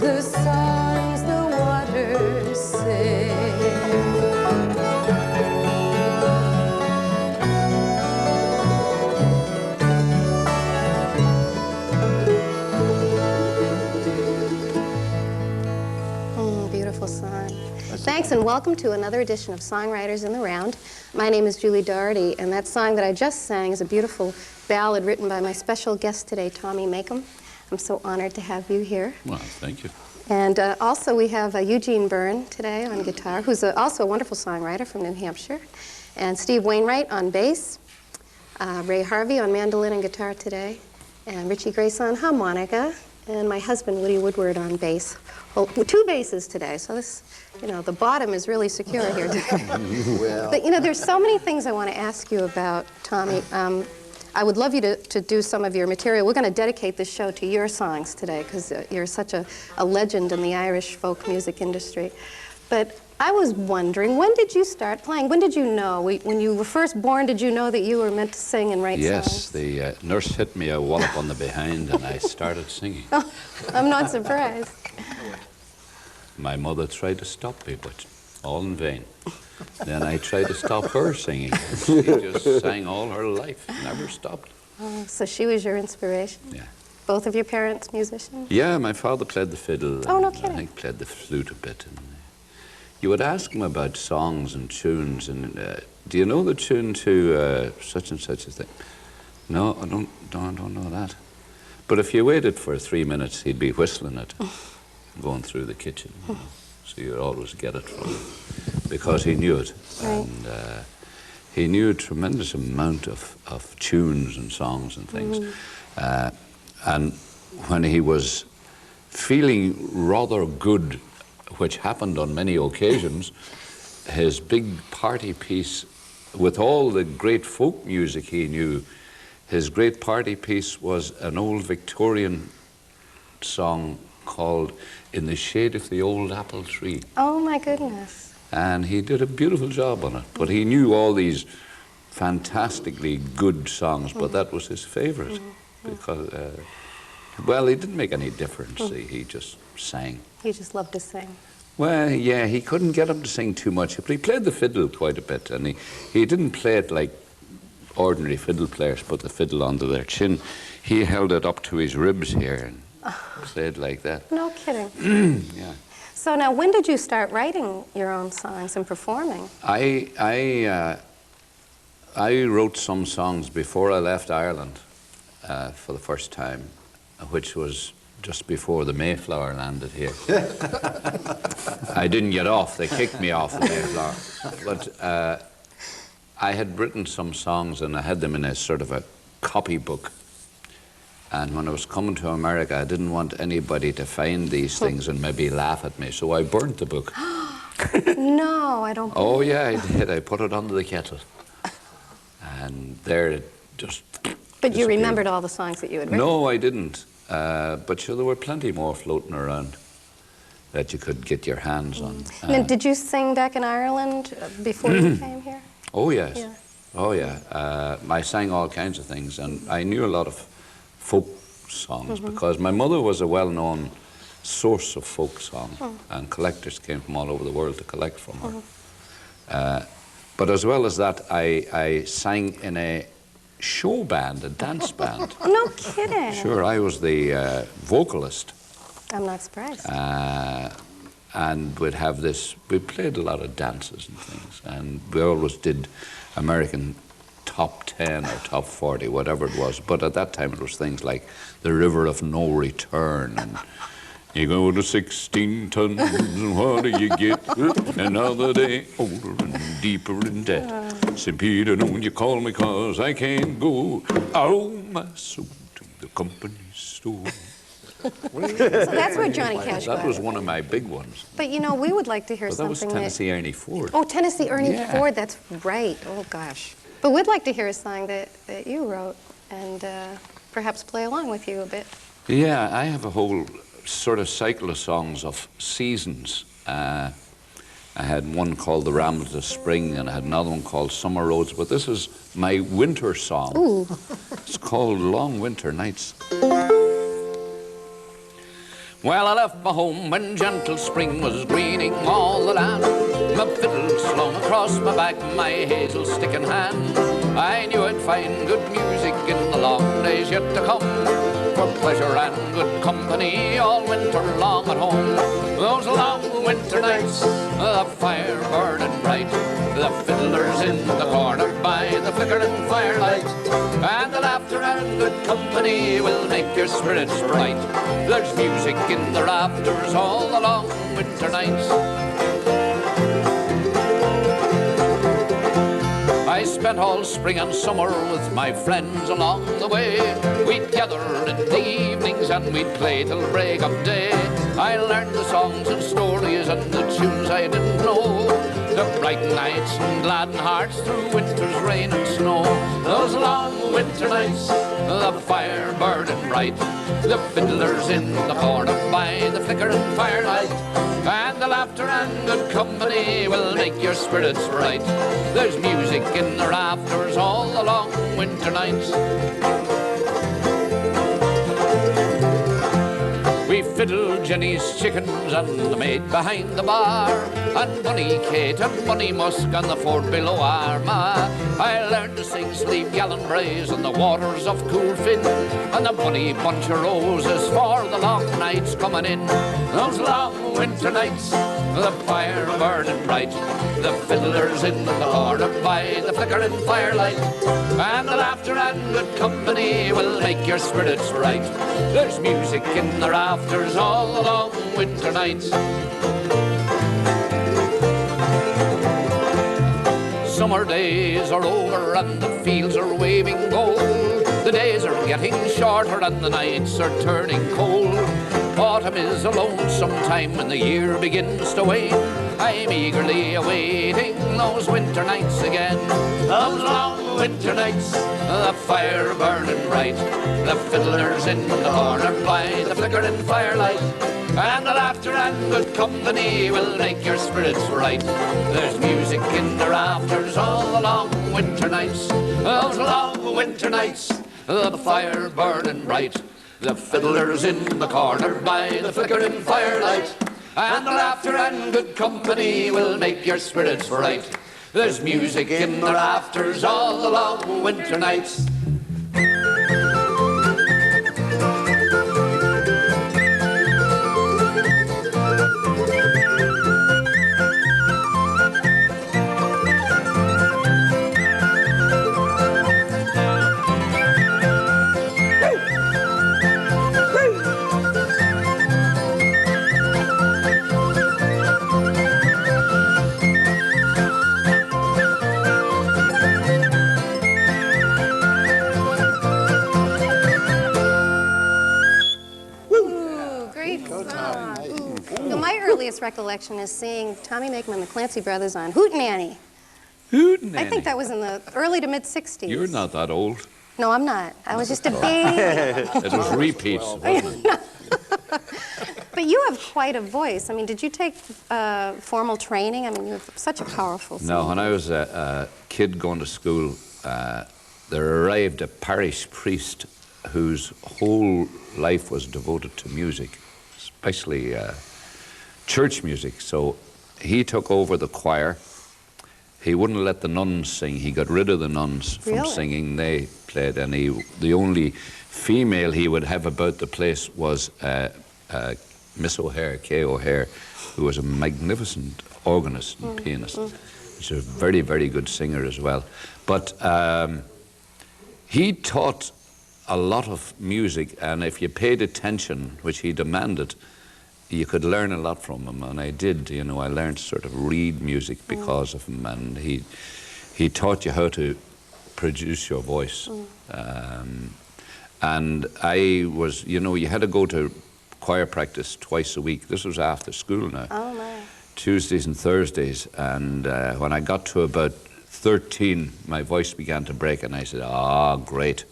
the songs the waters sing. Beautiful song. Thanks, and welcome to another edition of Songwriters in the Round. My name is Julie Dougherty, and that song that I just sang is a beautiful ballad written by my special guest today, Tommy Makem. I'm so honored to have you here. Well, thank you. And also we have Eugene Byrne today on guitar, who's also a wonderful songwriter from New Hampshire, and Steve Wainwright on bass, Ray Harvey on mandolin and guitar today, and Richie Grace on harmonica, and my husband, Woody Woodward, on bass. Well, two basses today, so this, you know, the bottom is really secure here today. Well. But, you know, there's so many things I want to ask you about, Tommy. I would love you to do some of your material. We're going to dedicate this show to your songs today, because you're such a legend in the Irish folk music industry. But I was wondering, when did you start playing? When did you know? When you were first born, did you know that you were meant to sing and write songs? Yes, the nurse hit me a wallop on the behind and I started singing. Oh, I'm not surprised. My mother tried to stop me, but all in vain. Then I tried to stop her singing. She just sang all her life, never stopped. Oh, so she was your inspiration? Yeah. Both of your parents musicians? Yeah, my father played the fiddle. Oh, no kidding. I think played the flute a bit. And you would ask him about songs and tunes, and do you know the tune to such and such a thing? No, I don't know that. But if you waited for 3 minutes, he'd be whistling it, going through the kitchen. You know? So you'd always get it from him, because he knew it. Right. And he knew a tremendous amount of tunes and songs and things. And when he was feeling rather good, which happened on many occasions, his big party piece, with all the great folk music he knew, his great party piece was an old Victorian song called In the Shade of the Old Apple Tree. Oh, my goodness. And he did a beautiful job on it. But he knew all these fantastically good songs, but that was his favorite. Because, well, it didn't make any difference. He just sang. He just loved to sing. Well, yeah, he couldn't get him to sing too much, but he played the fiddle quite a bit, and he didn't play it like ordinary fiddle players put the fiddle onto their chin. He held it up to his ribs here and played like that. No kidding. Yeah. So now, when did you start writing your own songs and performing? I wrote some songs before I left Ireland for the first time, which was just before the Mayflower landed here. I didn't get off, they kicked me off the Mayflower. But I had written some songs and I had them in a sort of a copybook. And when I was coming to America, I didn't want anybody to find these things and maybe laugh at me, so I burnt the book. No, I don't. Oh yeah, I did. I put it under the kettle. And there it just But you remembered all the songs that you had written? No, I didn't. But sure, there were plenty more floating around that you could get your hands on. Now, did you sing back in Ireland before you came here? Oh, yes. Yeah. Oh, yeah. I sang all kinds of things, and I knew a lot of folk songs because my mother was a well-known source of folk song, and collectors came from all over the world to collect from her. But as well as that, I sang in a show band, a dance band. No kidding. Sure, I was the vocalist. I'm not surprised. And we'd have this, we played a lot of dances and things, and we always did American top 10 or top 40, whatever it was. But at that time it was things like The River of No Return, and you go to 16 tons, and what do you get? Another day older and deeper in debt. St. Peter, don't you call me 'cause I can't go. Oh, my soul to the company store. So that's where Johnny Cash got That was it. one of my big ones. But you know, we would like to hear Well, that was something Tennessee Ernie Ford. Oh, Tennessee Ernie Yeah. Ford, that's right. Oh, gosh. But we'd like to hear a song that you wrote and perhaps play along with you a bit. Yeah, I have a whole sort of cycle of songs of seasons. I had one called The Rambles of Spring, and I had another one called Summer Roads, but this is my winter song. Ooh. It's called Long Winter Nights. Well, I left my home when gentle spring was greening all the land. My fiddle slung across my back, my hazel stick in hand. I knew I'd find good music in the long days yet to come, for pleasure and good company all winter long at home. Those long winter nights, the fire burning bright, the fiddlers in the corner by the flickering firelight, and the laughter and good company will make your spirits bright. There's music in the rafters all the long winter nights. I spent all spring and summer with my friends along the way. We'd gather in the evenings and we'd play till break of day. I learned the songs and stories and the tunes I didn't know, to brighten nights and gladden hearts through winter's rain and snow. Those long winter nights, the fire burning bright, the fiddlers in the corner by the flickering firelight, and the laughter and good company will make your spirits bright. There's music in the rafters all the long winter nights. We fiddled Jenny's chickens and the maid behind the bar, and Bunny Kate and Bunny Musk on the fort below Armagh. I learned to sing Sleep Gallon Braes on the waters of Cool Fin, and the Bunny Bunch of Roses for the long nights coming in. Those long winter nights, the fire burning bright, the fiddlers in the corner by the flickering firelight, and the laughter and good company will make your spirits right. There's music in the rafters all the long winter nights. Summer days are over and the fields are waving gold. The days are getting shorter and the nights are turning cold. Autumn is a lonesome time when the year begins to wane. I'm eagerly awaiting those winter nights again. Those long winter nights, the fire burning bright, the fiddlers in the corner by the flickering firelight, and the laughter and good company will make your spirits right. There's music in the rafters all the long winter nights. Those long winter nights, the fire burning bright, the fiddlers in the corner by the flickering firelight, and the laughter and good company will make your spirits right. There's music in the rafters all the long winter nights. Recollection is seeing Tommy Makem and the Clancy Brothers on Hootenanny. Hootenanny? I think that was in the early to mid-60s. You're not that old. No, I'm not. I was just a baby. It was repeats, wasn't it? But you have quite a voice. I mean, did you take formal training? I mean, you have such a powerful singer. No, when I was a kid going to school, there arrived a parish priest whose whole life was devoted to music, especially church music. So he took over the choir. He wouldn't let the nuns sing. He got rid of the nuns from singing. They played, and the only female he would have about the place was Miss O'Hare, Kay O'Hare, who was a magnificent organist and pianist. She's a very, very good singer as well. But he taught a lot of music, and if you paid attention, which he demanded, you could learn a lot from him, and I did. You know, I learned to sort of read music because of him, and he taught you how to produce your voice. And I was, you know, you had to go to choir practice twice a week. This was after school now. Oh, my. Tuesdays and Thursdays, and when I got to about 13, my voice began to break, and I said, great.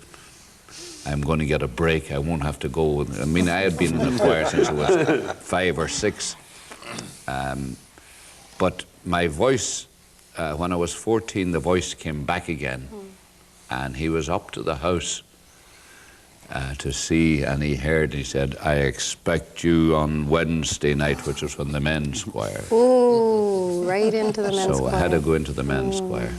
I'm going to get a break. I won't have to go. I mean, I had been in the choir since I was 5 or 6. But my voice, when I was 14, the voice came back again. And he was up to the house to see, and he heard, he said, "I expect you on Wednesday night," which was when the men's choir. Ooh, right into the men's So choir. I had to go into the men's choir.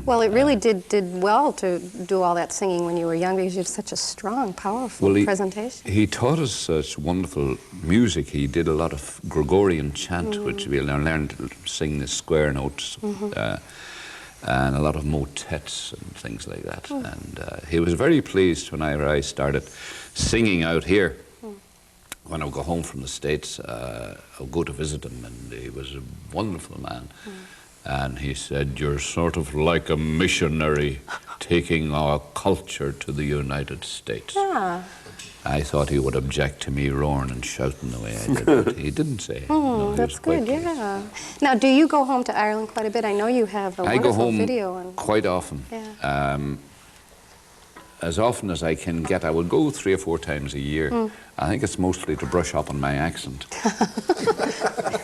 Well, it really did well to do all that singing when you were young, because you had such a strong, powerful presentation. He taught us such wonderful music. He did a lot of Gregorian chant, which we learned to sing the square notes, and a lot of motets and things like that. And he was very pleased when I started singing out here. When I would go home from the States, I would go to visit him, and he was a wonderful man. And he said, "You're sort of like a missionary taking our culture to the United States." Yeah. I thought he would object to me roaring and shouting the way I did, but he didn't say. No, he That's was quite good, pleased. yeah. Now, do you go home to Ireland quite a bit? I know you have a I go wonderful home video. And quite often. Yeah. As often as I can get. I would go 3 or 4 times a year. I think it's mostly to brush up on my accent.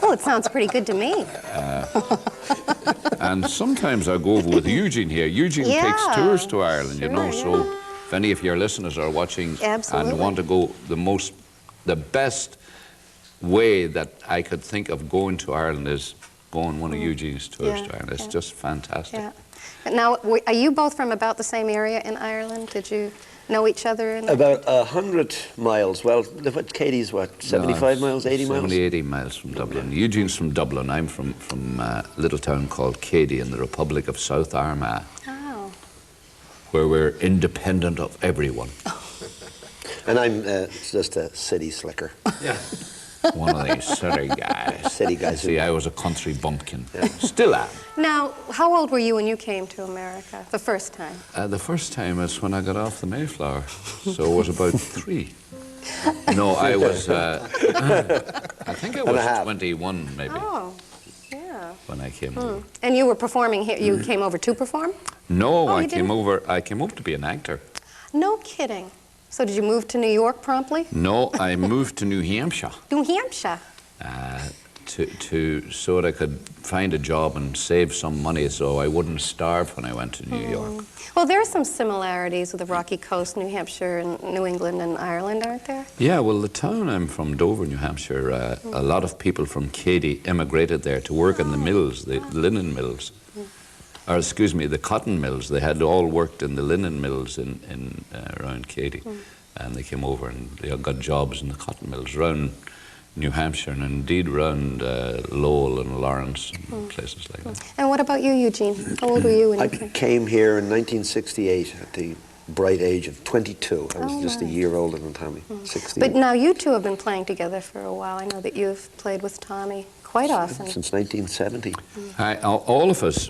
Well, it sounds pretty good to me. And sometimes I go over with Eugene here. Eugene takes tours to Ireland, you know, so if any of your listeners are watching and want to go, the best way that I could think of going to Ireland is going one of Eugene's tours to Ireland. It's just fantastic. Yeah. Now, are you both from about the same area in Ireland? Did you know each other? About 100 miles. Well, Katie's what, 75 miles, 80 miles? 70, 80 miles from Dublin. Eugene's from Dublin. I'm from a little town called Cady in the Republic of South Armagh, where we're independent of everyone. And I'm just a city slicker. Yeah. One of these city guys. City guys. See, I was a country bumpkin. Still am. Now, how old were you when you came to America the first time? The first time is when I got off the Mayflower, so I was about 3. No, I was, I think I was 21 maybe. Oh, yeah. When I came over. And you were performing here, you came over to perform? No, Oh, I came over to be an actor. No kidding. So did you move to New York promptly? No, I moved to New Hampshire. New Hampshire? So that I could find a job and save some money so I wouldn't starve when I went to New York. Well, there are some similarities with the Rocky Coast, New Hampshire, and New England and Ireland, aren't there? Yeah, well, the town I'm from, Dover, New Hampshire, a lot of people from Cady immigrated there to work in the mills, the linen mills. Or, excuse me, the cotton mills. They had all worked in the linen mills in around Cady. And they came over and they got jobs in the cotton mills around New Hampshire and indeed around Lowell and Lawrence and places like that. And what about you, Eugene? How old were you when I you came? came here in 1968 at the bright age of 22. I was just a year older than Tommy, 16. But now you two have been playing together for a while. I know that you've played with Tommy quite often. Since 1970. All of us,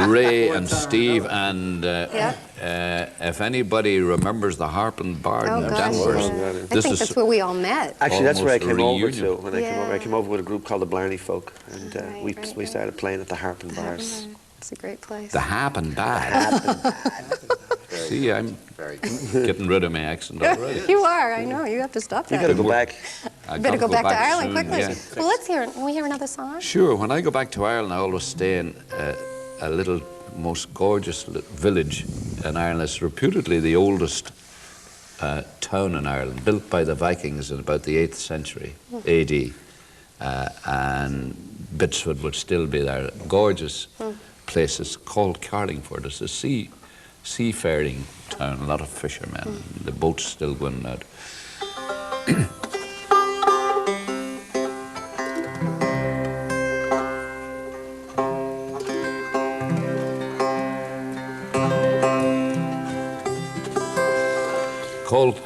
Ray and Steve and if anybody remembers the Harp and Bard in Danvers, I think that's where we all met. Actually, that's where I Almost came over reunion. to. When I came over, I came over with a group called the Blarney Folk, and we started playing at the Harp and Bars. It's a great place. the Harp and Bard. See, I'm getting rid of my accent already. You are, I know. You have to stop You that. got to go back. I Better gotta go back to Ireland soon, quickly. yeah. Well, let's hear it. Can we hear another song? Sure, when I go back to Ireland, I always stay in a little, most gorgeous village in Ireland. It's reputedly the oldest town in Ireland, built by the Vikings in about the 8th century AD. And Bitswood would still be there. Gorgeous places called Carlingford. It's a seafaring town, a lot of fishermen. The boats still going out. Called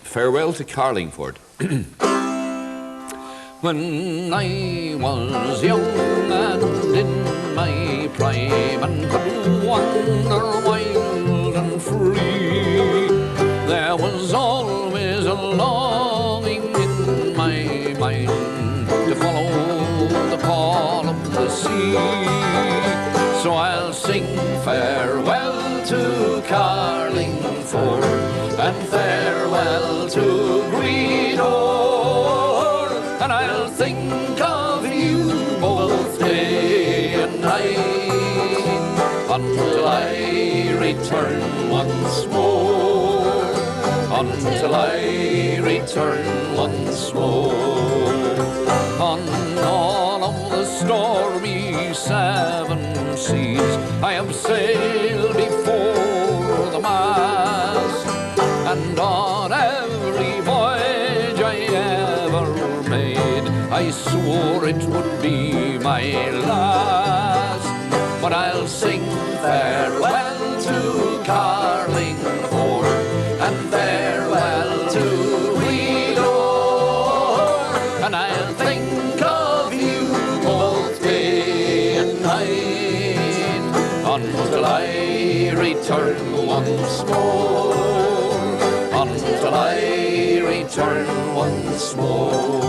Farewell to Carlingford. When I was young and in my prime and could wander wild and free, there was always a longing in my mind to follow the call of the sea. So I'll sing farewell to Carlingford and farewell to Greenore, and I'll think of you both day and night until I return return once more, until I return once more. On all of the stormy seven seas I have sailed before the mast, and on every voyage I ever made I swore it would be my last. But I'll sing farewell to Carlingford and farewell to Woodward, and I'll think of you both day and night until I return once more, until I return once more.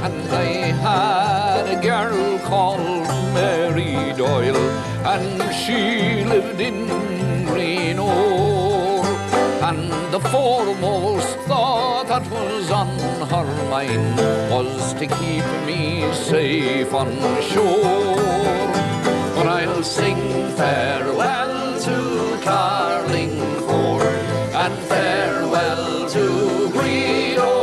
And I had a girl called Mary Doyle, and she lived in Greenore, and the foremost thought that was on her mind was to keep me safe on shore. But I'll sing farewell to Carlingford and farewell to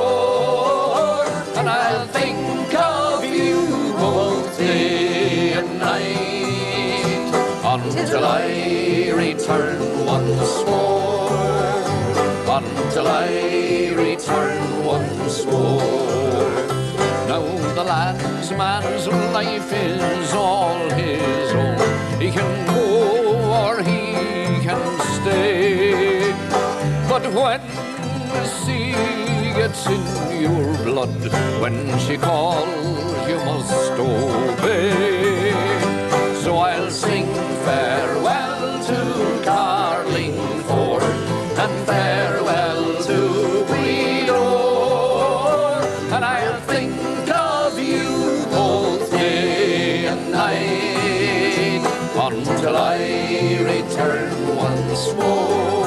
Greenore, and I'll think of you both day and night until I return once more, until I return once more. Now the landsman's life is all his own. He can go or he can stay, but when the sea gets in your blood, when she calls you must obey. So I'll sing farewell to Carlingford and farewell to Woodward, and I'll think of you both day and night until I return once more,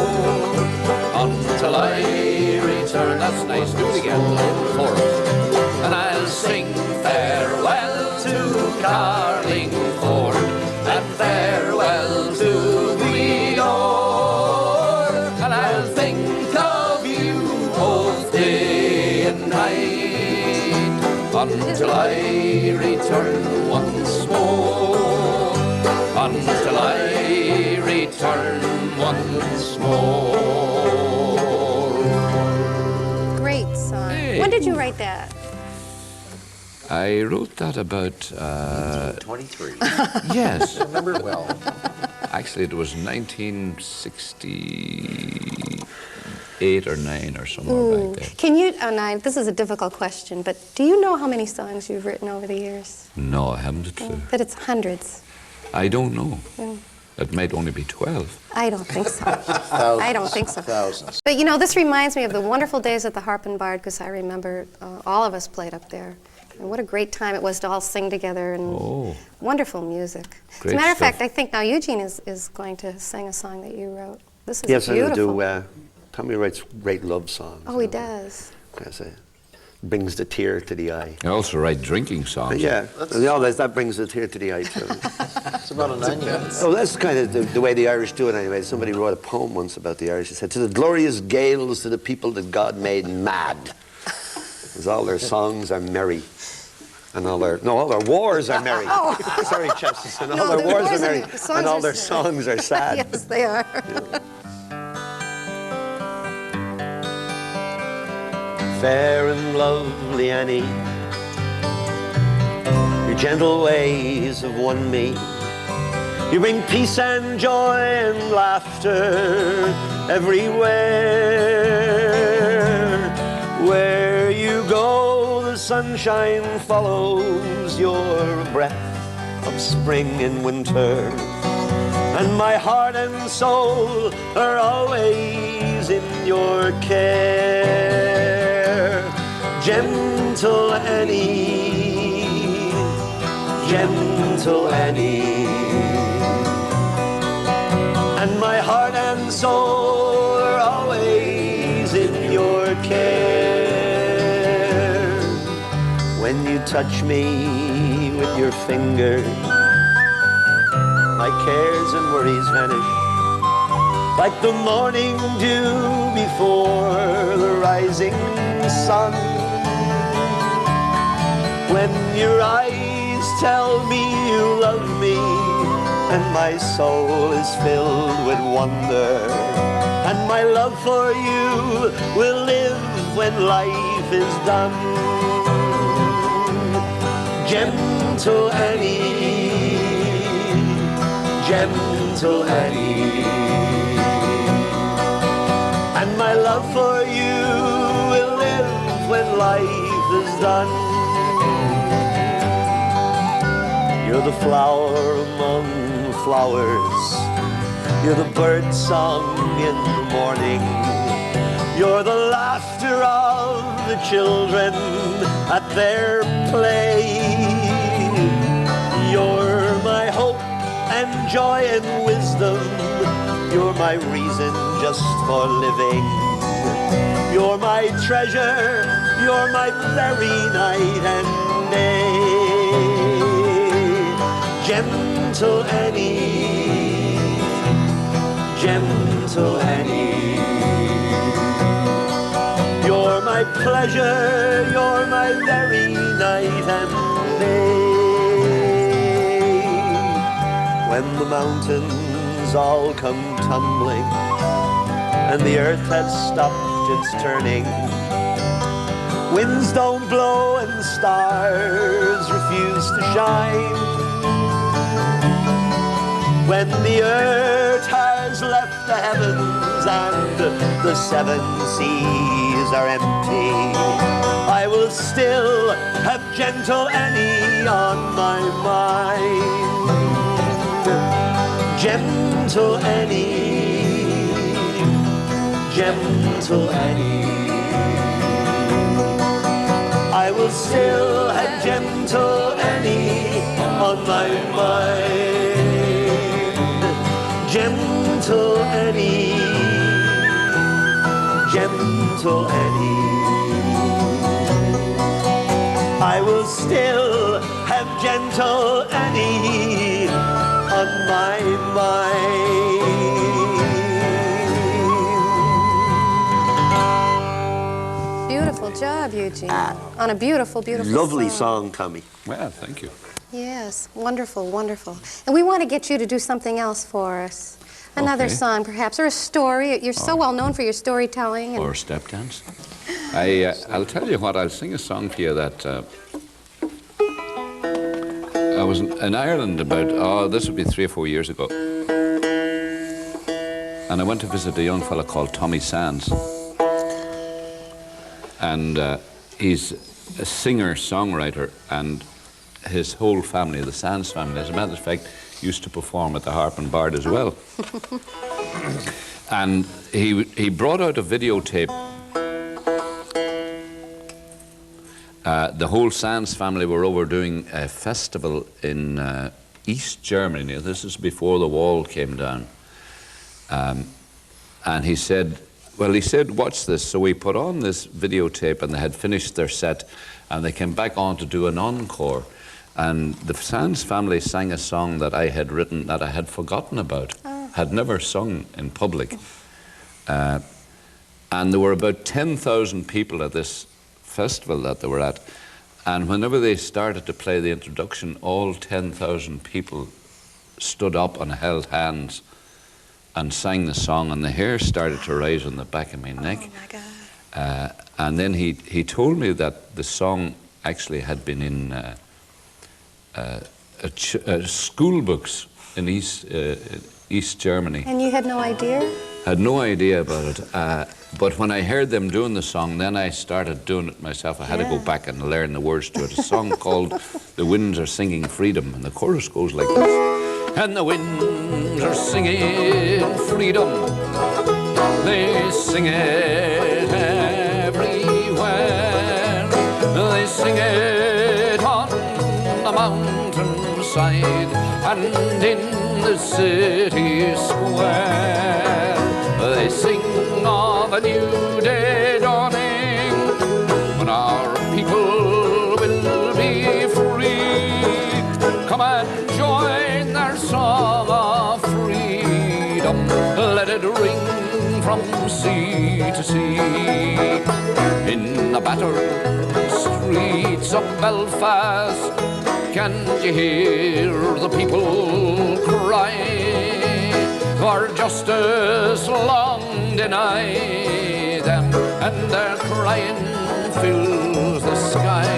until I return. That's nice. Do it again, chorus. And I'll sing farewell to Carlingford and farewell to Woodward, and I'll think of you both day and night until I return once more, until I return once more. Great song. Hey. When did you write that? I wrote that about 23. yes. I remember it well. Actually, it was 1968 or 9 or somewhere back there. Can you, this is a difficult question, but do you know how many songs you've written over the years? No, I haven't a clue. But it's hundreds. I don't know. It might only be 12. I don't think so. Thousands. I don't think so. Thousands. But you know, this reminds me of the wonderful days at the Harp and Bard, because I remember all of us played up there. And what a great time it was to all sing together, and wonderful music. Great As a matter of stuff. fact, I think now Eugene is going to sing a song that you wrote. This is Yes, I'm going beautiful. to do, Tommy writes great love songs. Oh, he does. Yes, it brings the tear to the eye. I also write drinking songs. Yeah, that brings the tear to the eye too. It's about an onion. Oh, that's kind of the way the Irish do it anyway. Somebody wrote a poem once about the Irish. He said, "To the glorious gales, to the people that God made mad, as all their songs are merry, and all their wars are merry." Sorry, chaps. And all their wars are merry, and all their songs are sad. Yes, they are. Fair and lovely Annie, your gentle ways have won me. You bring peace and joy and laughter everywhere. Where you go, the sunshine follows your breath of spring and winter. And my heart and soul are always in your care. Gentle Annie, gentle Annie, and my heart and soul are always in your care. When you touch me with your finger, my cares and worries vanish. like the morning dew before the rising sun. When your eyes tell me you love me, and my soul is filled with wonder, and my love for you will live when life is done. Gentle Annie, gentle Annie, and my love for you will live when life is done. You're the flower among flowers, you're the bird song in the morning, you're the laughter of the children at their play. You're my hope and joy and wisdom, you're my reason just for living. You're my treasure, you're my very night and day. Gentle Annie, gentle Annie, you're my pleasure, you're my very night and day. When the mountains all come tumbling and the earth has stopped its turning, winds don't blow and stars refuse to shine, when the earth has left the heavens and the seven seas are empty, I will still have gentle Annie on my mind. Gentle Annie, gentle Annie, I will still have gentle Annie on my mind. Gentle Annie, gentle Annie, I will still have gentle Annie on my mind. Beautiful job, Eugene. On a beautiful, beautiful Lovely song, Tommy. Well, thank you. Yes, wonderful, wonderful. And we want to get you to do something else for us. Another Okay. song, perhaps, or a story. You're so well known for your storytelling. And Or step dance. I'll tell you what, I'll sing a song for you that I was in Ireland about, this would be 3 or 4 years ago. And I went to visit a young fella called Tommy Sands. And he's a singer-songwriter, and his whole family, the Sands family, as a matter of fact, used to perform at the Harp and Bard as well. And he brought out a videotape. The whole Sands family were over doing a festival in East Germany. This is before the wall came down. And he said, watch this. So we put on this videotape, and they had finished their set, and they came back on to do an encore. And the Sands family sang a song that I had written that I had forgotten about, had never sung in public. And there were about 10,000 people at this festival that they were at. And whenever they started to play the introduction, all 10,000 people stood up and held hands and sang the song, and the hair started to rise on the back of my neck. Oh, my God. And then he told me that the song actually had been in school books in East Germany. And you had no idea? Had no idea about it. But when I heard them doing the song, then I started doing it myself. I had to go back and learn the words to it. A song called The Winds Are Singing Freedom, and the chorus goes like this. And the winds are singing freedom, they sing it everywhere. They sing it on the mountainside and in the city square. They sing of a new day dawning, when our people will be free. Come and join their song of freedom, let it ring from sea to sea. In the battered streets of Belfast, can you hear the people cry for justice long denied them, and their crying fills the sky.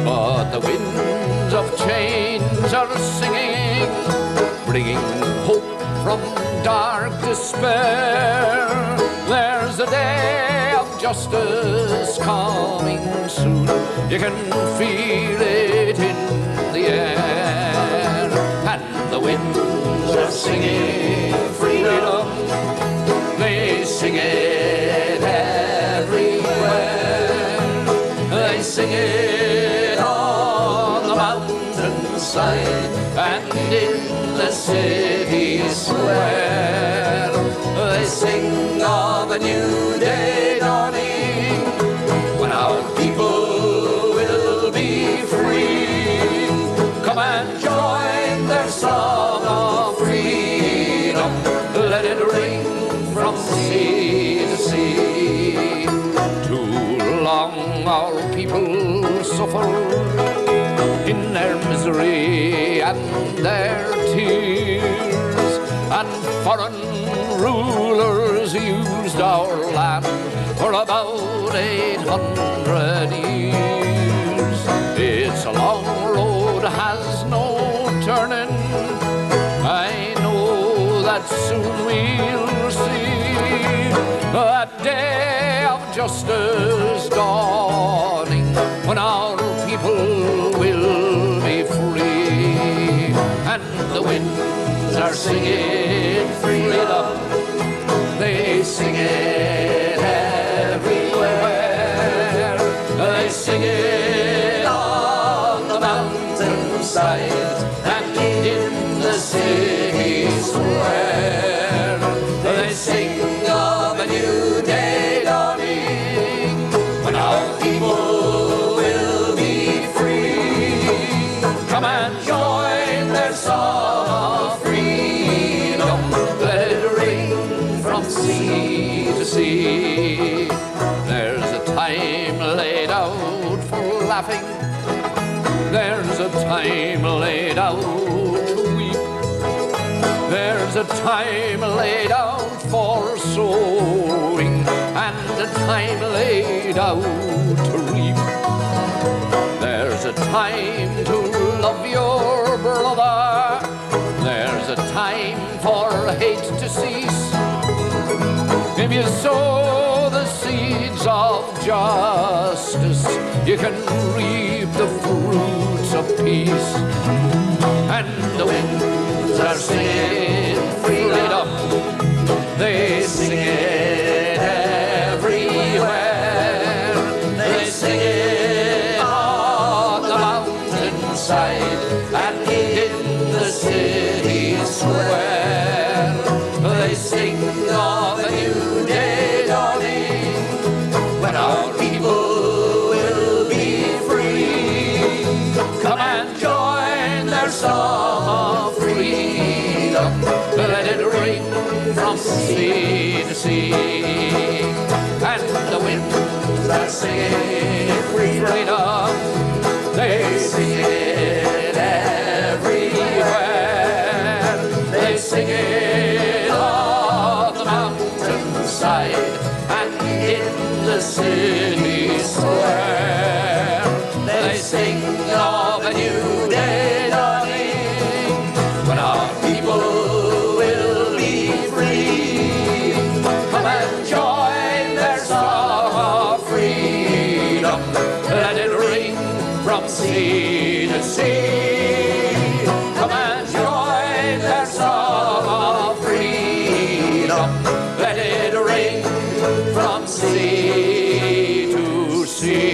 But the winds of change are singing, bringing hope from dark despair. There's a day of justice coming soon. You can feel it in the air. And the winds are singing freedom. They sing it everywhere. They sing it on the mountainside and in the city square. They sing of a new day dawning, when our people will be free. Come and join their song of freedom. Let it ring from sea to sea. Too long our people suffered in their misery and their tears, and foreign rulers used our land for about 800 years. It's a long road, has no turning. I know that soon we'll see that day of justice dawning, when our people will be free. And the winds are singing freedom. They sing it everywhere. They sing it on the mountainside and in the city square. They sing of a new day dawning, when our people will be free. Come and join their song of freedom. Let it ring from sea to sea. There's a time laid out for laughing. There's a time laid out to weep. There's a time laid out for sowing, and a time laid out to reap. There's a time to love your brother. There's a time for hate to cease. If you sow the seeds of justice, you can reap the fruits of peace. And the winds are singing freedom. They sing it everywhere. They sing it on the mountainside and in the city square. They sing of a new day dawning, when our people will be free. Come and join their song of freedom. Let it ring from sea to sea. And the winds are singing freedom. They sing it everywhere. They sing it on the mountainside and in the city square. They sing of a new day dawning, when our people will be free. Come and join their song of freedom. Let it ring from sea to sea. Come and join their song of freedom. Let it ring from sea to sea.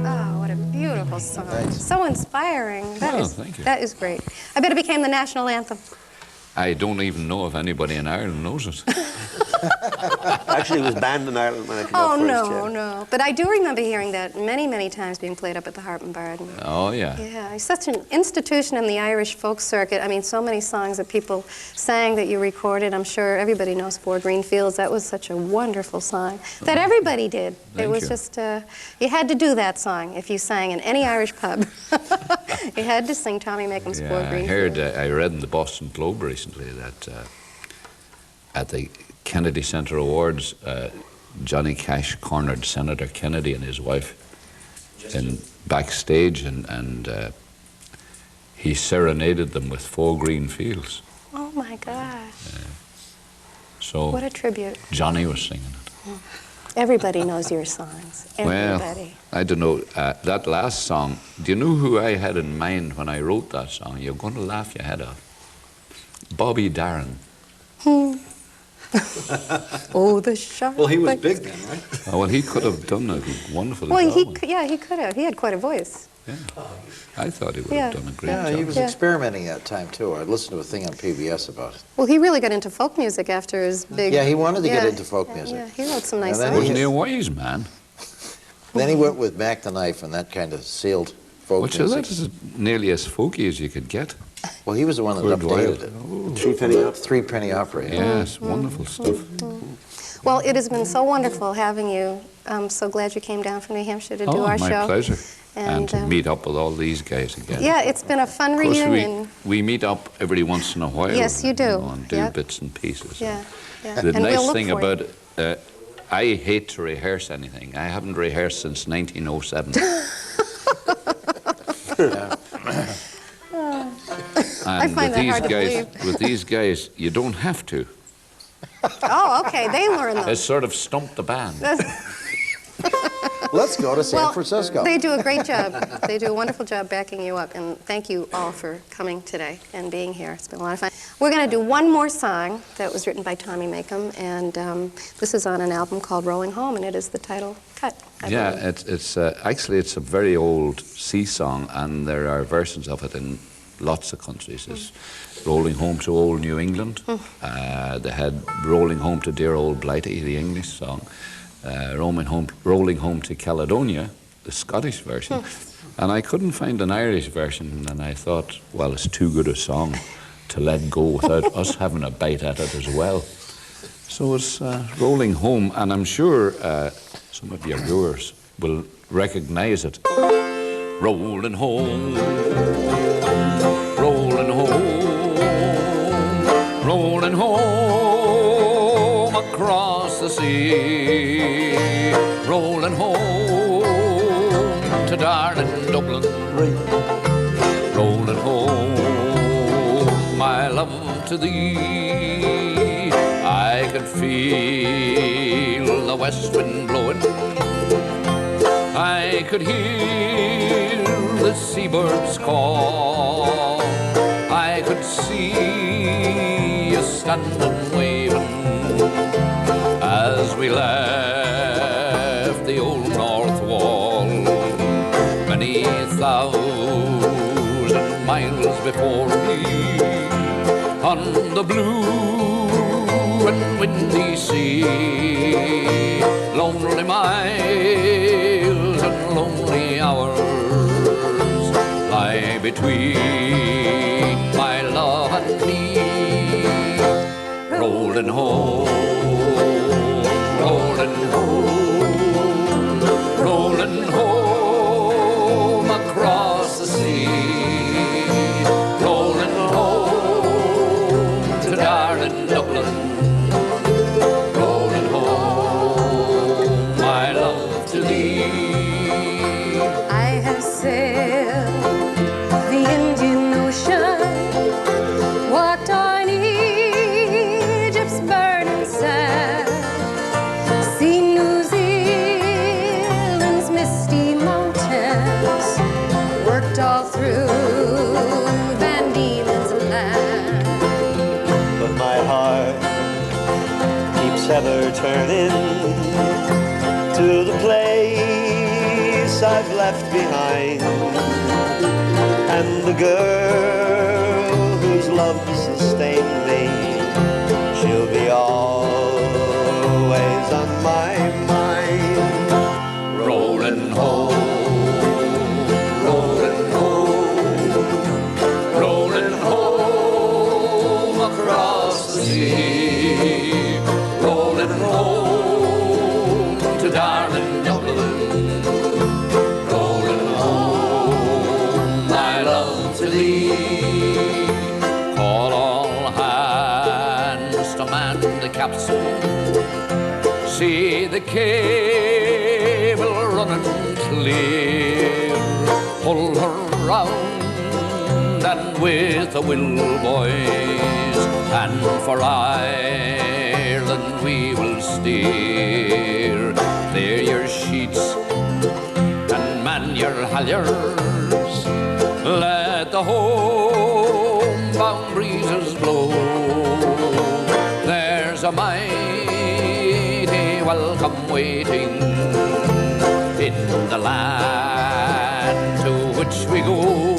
Oh, what a beautiful song. Thanks. So inspiring. Oh, thank you. That is great. I bet it became the national anthem. I don't even know if anybody in Ireland knows it. Actually, it was banned in Ireland when I came Oh, out first. no, Yeah. no. But I do remember hearing that many, many times being played up at the Harp and Byrne. Oh, yeah. Yeah, it's such an institution in the Irish folk circuit. I mean, so many songs that people sang that you recorded. I'm sure everybody knows Four Green Fields. That was such a wonderful song that everybody did. Thank It was you. just, you had to do that song if you sang in any Irish pub. You had to sing Tommy Makem's Four Yeah, I Green heard, Fields. I read in the Boston Globe recently that at the Kennedy Center Awards, Johnny Cash cornered Senator Kennedy and his wife in backstage, and he serenaded them with Four Green Fields. Oh, my gosh. So What a tribute. Johnny was singing it. Everybody knows your songs. Everybody. Well, I don't know, that last song, do you know who I had in mind when I wrote that song? You're going to laugh your head off. Bobby Darin. Oh, the shark. Well, he was big then, right? Oh, well, he could have done a wonderful Well, job. yeah, he could have. He had quite a voice. Yeah. I thought he would Yeah. have done a great Yeah, job. he was Yeah. experimenting at that time, too. I listened to a thing on PBS about it. Well, he really got into folk music after his big... Yeah, he wanted to get Yeah, into folk music. Yeah, he wrote some nice And then songs. Wasn't he a wise man? Then he went with Mac the Knife, and that kind of sealed folk Which music. that is nearly as folky as you could get. Well, he was the one that Good updated while. it. Three penny up. Three Penny Opera. Yes, wonderful stuff. Well, it has been so wonderful having you. I'm so glad you came down from New Hampshire to do Oh, our my show. pleasure. And And, to meet up with all these guys again. Yeah, it's been a fun Of course, reunion. we meet up every once in a while. Yes, you do. You know, and do Yeah. bits and pieces. Yeah, yeah. The And nice we'll look thing for you. about it, I hate to rehearse anything. I haven't rehearsed since 1907. I And find with that these hard to guys, believe. with these guys, you don't have to. Oh, okay, they learn It those. sort of stumped the band. Let's go to San Well, Francisco. they do a great job. They do a wonderful job backing you up. And thank you all for coming today and being here. It's been a lot of fun. We're going to do one more song that was written by Tommy Makem. And this is on an album called Rolling Home, and it is the title cut. I Yeah, believe. it's actually it's a very old sea song, and there are versions of it in lots of countries. It's Rolling Home to Old New England. They had Rolling Home to Dear Old Blighty, the English song. Rolling Home to Caledonia, the Scottish version. And I couldn't find an Irish version, and I thought, well, it's too good a song to let go without us having a bite at it as well. So it's Rolling Home, and I'm sure some of your viewers will recognize it. Rolling home, rolling home, rolling home across the sea, rolling home to darling Dublin, rolling home, my love to thee. I could feel the west wind blowing, I could hear the seabirds call, I could see you standing waving as we left the old north wall. Many thousand miles before me on the blue and windy sea, lonely miles and lonely hours lie between my love and me. Rolling home, rolling home, rolling home across the sea, rolling home to darling Dublin, rolling home, my love to thee. I have sailed the Indian Ocean, walked on Egypt's burning sand, seen New Zealand's misty mountains, worked all through Van Diemen's land. But my heart keeps ever turning to the place I've left behind, and the girl whose love sustained me sea, rolling home to darling Dublin, rolling home, my love to thee. Call all hands to man the capstan, see the cable running clear, pull her round and with a will, boys, and for Ireland we will steer. Clear your sheets and man your halyards, let the homebound breezes blow. There's a mighty welcome waiting in the land to which we go.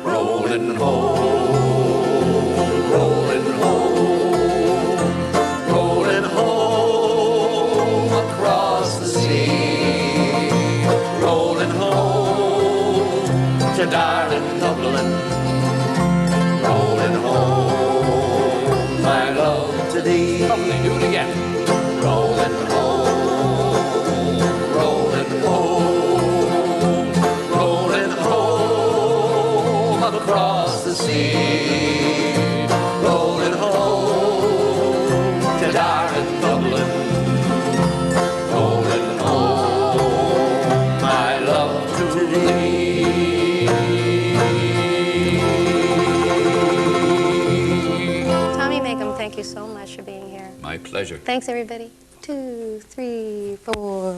Rolling home, rolling home, rolling home across the sea, rolling home to darling Dublin, rolling home, my love to thee. Lovely, do it again. Rolling home, rolling home, rolling home across the sea, rolling home to darling Dublin, rolling home, my love to thee. Tommy Makem, thank you so much for being here. My pleasure. Thanks, everybody. 2, 3, 4.